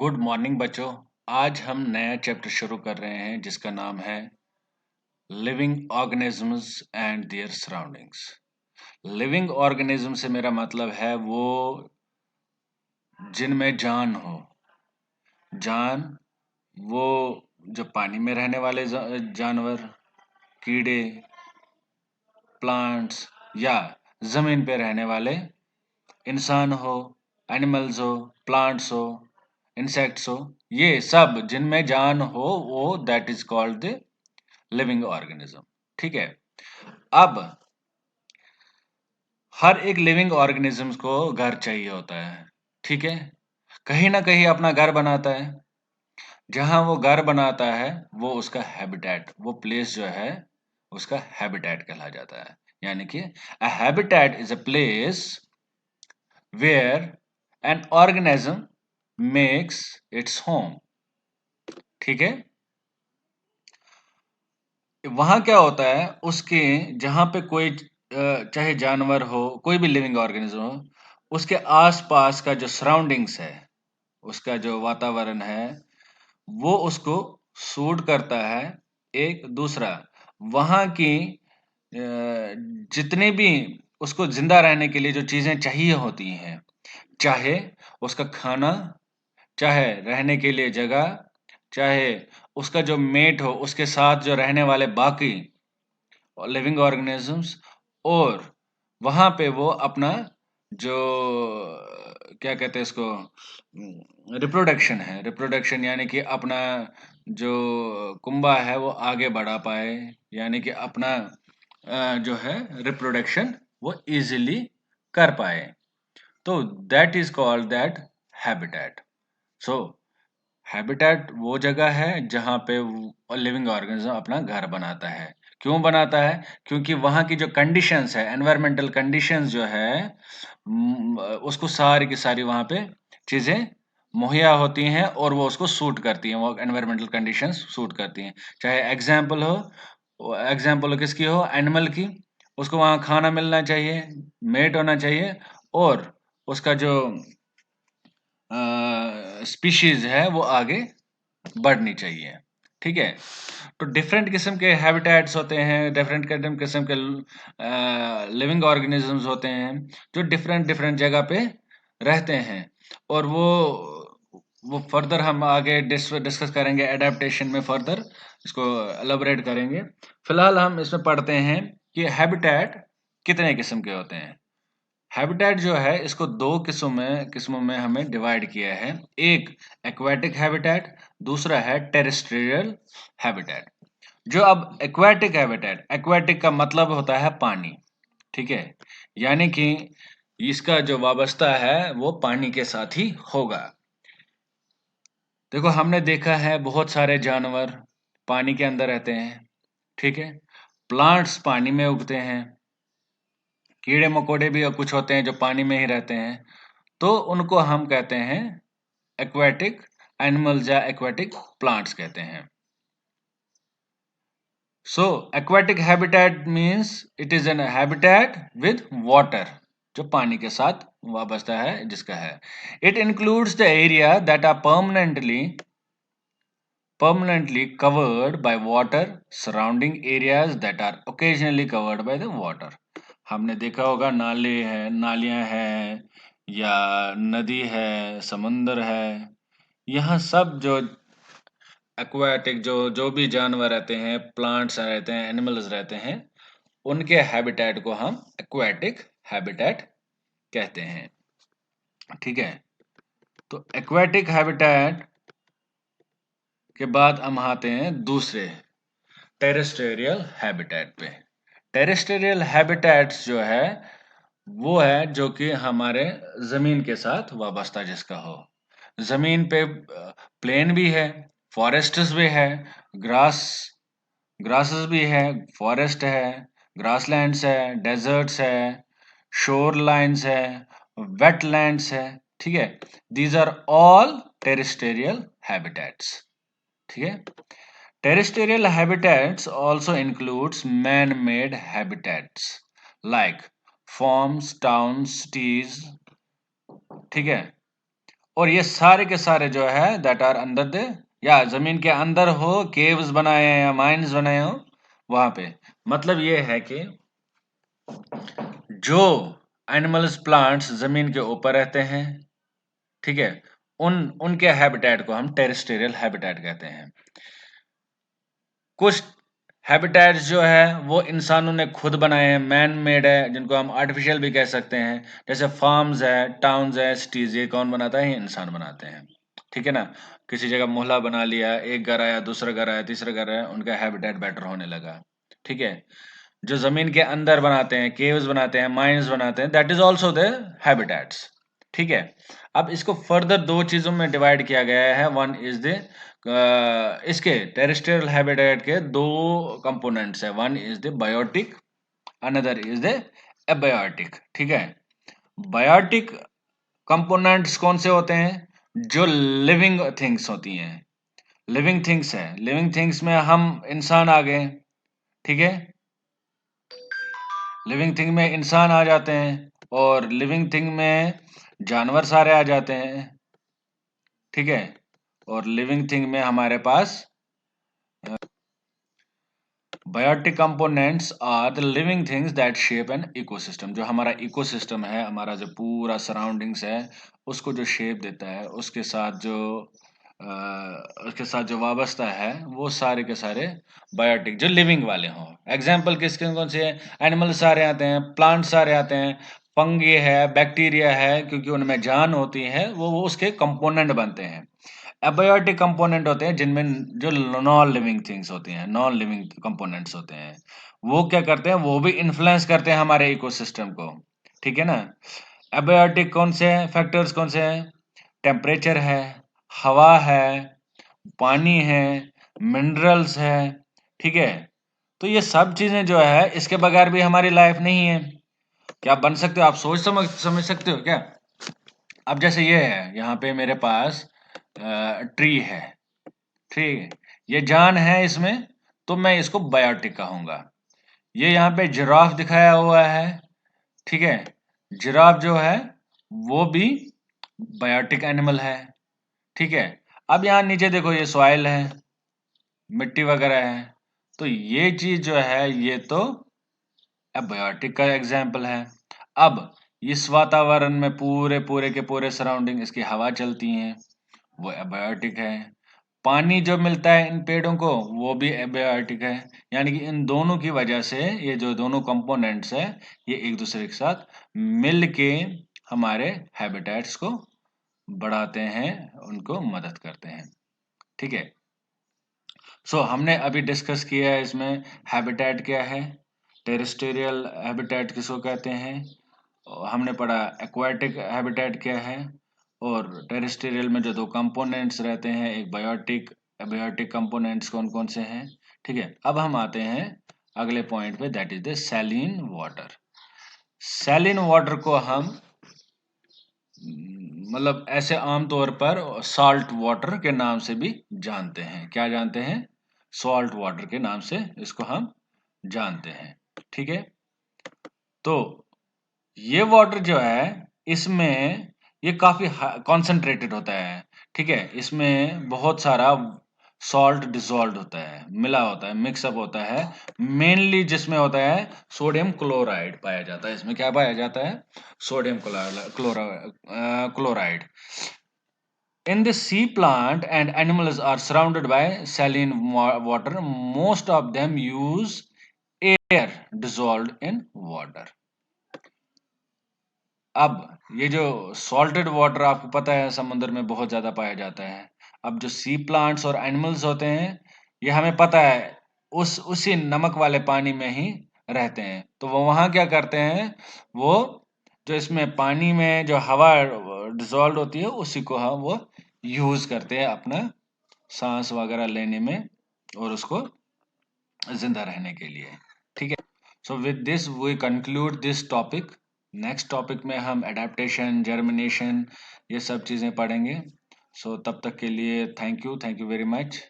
Good morning बच्चों। आज हम नया चैप्टर शुरू कर रहे हैं जिसका नाम है living organisms and there surroundings. Living organism से मेरा मतलब है वो जिनमें जान हो। जान वो जो पानी में रहने वाले जानवर, कीड़े, प्लांट्स या जमीन पे रहने वाले इंसान हो, एनिमल्स हो, प्लांट्स हो, इंसेक्ट्स हो, ये सब जिनमें जान हो वो that is called the living organism. ठीक है। अब हर एक लिविंग ऑर्गेनिज्म को घर चाहिए होता है। ठीक है। कहीं ना कहीं अपना घर बनाता है। जहां वो घर बनाता है वो उसका हैबिटेट, वो प्लेस जो है उसका हैबिटेट कहला जाता है। यानी कि a habitat is a place where an organism makes its home. ठीक है। वहाँ क्या होता है उसके, जहाँ पे कोई चाहे जानवर हो, कोई भी लिविंग ऑर्गेनिज्म हो, उसके आसपास का जो सराउंडिंग्स है, उसका जो वातावरण है, वो उसको सूट करता है। एक दूसरा, वहाँ की जितने भी उसको जिंदा रहने के लिए जो चीजें चाहिए होती हैं, चाहे उसका खाना, चाहे रहने के लिए जगह, चाहे उसका जो मेट हो, उसके साथ जो रहने वाले बाकी लिविंग ऑर्गेनिजम्स, और वहाँ पे वो अपना जो क्या कहते हैं इसको, रिप्रोडक्शन है। रिप्रोडक्शन यानी कि अपना जो कुंबा है वो आगे बढ़ा पाए, यानी कि अपना जो है रिप्रोडक्शन वो इजीली कर पाए। तो that is called that habitat. So habitat वो जगह है जहाँ पे लिविंग ऑर्गेनिज्म अपना घर बनाता है। क्यों बनाता है? क्योंकि वहाँ की जो कंडीशंस है, एनवायरमेंटल कंडीशंस जो है, उसको सारी की सारी वहाँ पे चीजें मुहैया होती हैं और वो उसको सूट करती हैं, वो एनवायरमेंटल कंडीशंस सूट करती हैं। चाहे एग्जाम्पल हो किसकी हो, एनिमल की, उसको वहाँ खाना मिलना चाहिए, मेट होना चाहिए, और उसका जो स्पीशीज है वो आगे बढ़नी चाहिए। ठीक है। तो डिफरेंट किस्म के हैबिटेट्स होते हैं, डिफरेंट किस्म के लिविंग ऑर्गेनिजम्स होते हैं जो डिफरेंट डिफरेंट जगह पे रहते हैं। और वो फर्दर हम आगे डिस्कस करेंगे, एडेप्टेशन में फर्दर इसको एलाबोरेट करेंगे। फिलहाल हम इसमें पढ़ते हैं कि हैबिटेट कितने किस्म के होते हैं। हैबिटेट जो है इसको दो किस्मों में हमें डिवाइड किया है। एक एक्वाटिक हैबिटेट, दूसरा है टेरेस्ट्रियल हैबिटेट। जो अब एक्वाटिक हैबिटेट, एक्वाटिक का मतलब होता है पानी। ठीक है। यानी कि इसका जो वाबस्ता है वो पानी के साथ ही होगा। देखो, हमने देखा है बहुत सारे जानवर पानी के अंदर रहते हैं। ठीक है। प्लांट्स पानी में उगते हैं, कीड़े मकोड़े भी कुछ होते हैं जो पानी में ही रहते हैं। तो उनको हम कहते हैं एक्वाटिक एनिमल्स या एक्वाटिक प्लांट्स कहते हैं। So aquatic habitat means it is an habitat with water, जो पानी के साथ वाबस्ता है, जिसका है। It includes the area that are permanently covered by water, surrounding areas that are occasionally covered by the water। हमने देखा होगा नाले हैं, नालियां हैं, या नदी है, समुंदर है, यहाँ सब जो एक्वाटिक जो जो भी जानवर रहते हैं, प्लांट्स रहते हैं, एनिमल्स रहते हैं, उनके हैबिटेट को हम एक्वाटिक हैबिटेट कहते हैं। ठीक है। तो एक्वाटिक हैबिटेट के बाद हम आते हैं दूसरे टेरेस्ट्रियल हैबिटेट पे। टेरेस्ट्रियल हैबिटेट्स जो है वो है जो कि हमारे जमीन के साथ वाबस्ता जिसका हो। जमीन पे प्लेन भी है, फॉरेस्ट्स भी है, ग्रास ग्रासेस भी है, फॉरेस्ट है, ग्रासलैंड्स है, डेजर्ट्स है, शोर लाइन्स है, वेटलैंड्स है। ठीक है। These are all terrestrial habitats. ठीक है। Terrestrial habitats also includes man-made habitats like farms, towns, cities। ठीक है। और ये सारे के सारे जो है दैट आर अंडर द, या जमीन के अंदर हो, केव्स बनाए हैं या माइंस बनाए हो वहां पे। मतलब ये है कि जो एनिमल्स प्लांट्स जमीन के ऊपर रहते हैं, ठीक है, उनके हैबिटेट को हम टेरेस्ट्रियल हैबिटेट कहते हैं। कुछ हैबिटेट्स जो है वो इंसानों ने खुद बनाए हैं, मैन मेड है, जिनको हम आर्टिफिशियल भी कह सकते हैं। जैसे फार्म्स है, टाउन्स है, सिटीज, ये कौन बनाता है? ये इंसान बनाते हैं, ठीक है ना। किसी जगह मोहल्ला बना लिया, एक घर आया, दूसरा घर आया, तीसरा घर आया, उनका हैबिटेट बेटर होने लगा, ठीक है। जो जमीन के अंदर बनाते हैं, केव्स बनाते हैं, माइंस बनाते हैं, that is also the habitats, ठीक है। अब इसको फर्दर दो चीजों में डिवाइड किया गया है। वन इज द इसके टेरेस्ट्रियल हैबिटेट के दो कंपोनेंट्स है। One is the biotic, another is the abiotic, ठीक है। बायोटिक कंपोनेंट्स कौन से होते हैं? जो लिविंग थिंग्स होती हैं, लिविंग थिंग्स है। लिविंग थिंग्स में हम इंसान आ गए, ठीक है। लिविंग थिंग में इंसान आ जाते हैं, और लिविंग थिंग में जानवर सारे आ जाते हैं, ठीक है। और लिविंग थिंग में हमारे पास biotic components are the living things that shape an ecosystem. जो हमारा इकोसिस्टम है, हमारा जो पूरा सराउंडिंग्स है, उसको जो शेप देता है, उसके साथ जो वाबस्ता है, वो सारे के सारे बायोटिक जो लिविंग वाले हों। एग्जाम्पल किसके कौन से हैं? एनिमल सारे आते हैं, प्लांट सारे आते हैं, फंगी है, बैक्टीरिया है, क्योंकि उनमें जान होती है, वो उसके कंपोनेंट बनते हैं। एबायोटिक कंपोनेंट होते हैं जिनमें जो नॉन लिविंग थिंग्स होती हैं, नॉन लिविंग कंपोनेंट्स होते हैं, वो क्या करते हैं? वो भी इन्फ्लुएंस करते हैं हमारे इकोसिस्टम को, ठीक है ना। एबायोटिक कौन से हैं? फैक्टर्स कौन से हैं? टेम्परेचर है, हवा है, पानी है, मिनरल्स है, ठीक है। तो ये सब चीजें जो है, इसके बगैर भी हमारी लाइफ नहीं है। क्या बन सकते हो? आप सोच समझ सकते हो क्या? अब जैसे ये है, यहाँ पे मेरे पास ट्री है, ठीक है, ये जान है इसमें, तो मैं इसको बायोटिक कहूंगा। ये यहाँ पे जिराफ दिखाया हुआ है, ठीक है। जिराफ जो है वो भी बायोटिक एनिमल है, ठीक है। अब यहाँ नीचे देखो, ये सॉइल है, मिट्टी वगैरह है, तो ये चीज जो है, ये तो एबायोटिक का एग्जाम्पल है। अब इस वातावरण में पूरे पूरे के पूरे सराउंडिंग इसकी हवा चलती है, वो एबायोटिक है। पानी जो मिलता है इन पेड़ों को, वो भी एबायोटिक है। यानी कि इन दोनों की वजह से ये जो दोनों कंपोनेंट्स है, ये एक दूसरे के साथ मिल के हमारे हैबिटेट्स को बढ़ाते हैं, उनको मदद करते हैं, ठीक है। सो हमने अभी डिस्कस किया है इसमें हैबिटेट क्या है, टेरेस्टेरियल हैबिटेट किसको कहते हैं, और हमने पढ़ा एक्वाटिक हैबिटेट क्या है, और टेरेस्टेरियल में जो दो कंपोनेंट्स रहते हैं, एक बायोटिक, एबायोटिक कंपोनेंट्स कौन कौन से हैं, ठीक है। अब हम आते हैं अगले पॉइंट पे, that is the saline water. Saline water को हम मतलब ऐसे आमतौर पर सॉल्ट वाटर के नाम से भी जानते हैं। क्या जानते हैं? सॉल्ट वाटर के नाम से इसको हम जानते हैं, ठीक है। तो ये वाटर जो है, इसमें ये काफी कॉन्सेंट्रेटेड होता है, ठीक है। इसमें बहुत सारा सॉल्ट डिसॉल्व होता है, मिला होता है, मिक्सअप होता है। मेनली जिसमें होता है सोडियम क्लोराइड पाया जाता है। इसमें क्या पाया जाता है? Sodium chloride. In the sea, plant and animals are surrounded by saline water. Most of them use air dissolved in water. अब ये जो सॉल्टेड वाटर आपको पता है समुद्र में बहुत ज्यादा पाया जाता है। अब जो सी प्लांट्स और एनिमल्स होते हैं, ये हमें पता है उसी नमक वाले पानी में ही रहते हैं। तो वो वहां क्या करते हैं? वो जो इसमें पानी में जो हवा डिसॉल्व होती है, उसी को हम वो यूज करते हैं अपना सांस वगैरह लेने में, और उसको जिंदा रहने के लिए, ठीक है। So with this we conclude this topic. Next topic में हम एडेप्टेशन, जर्मिनेशन, ये सब चीजें पढ़ेंगे। सो तब तक के लिए थैंक यू वेरी मच।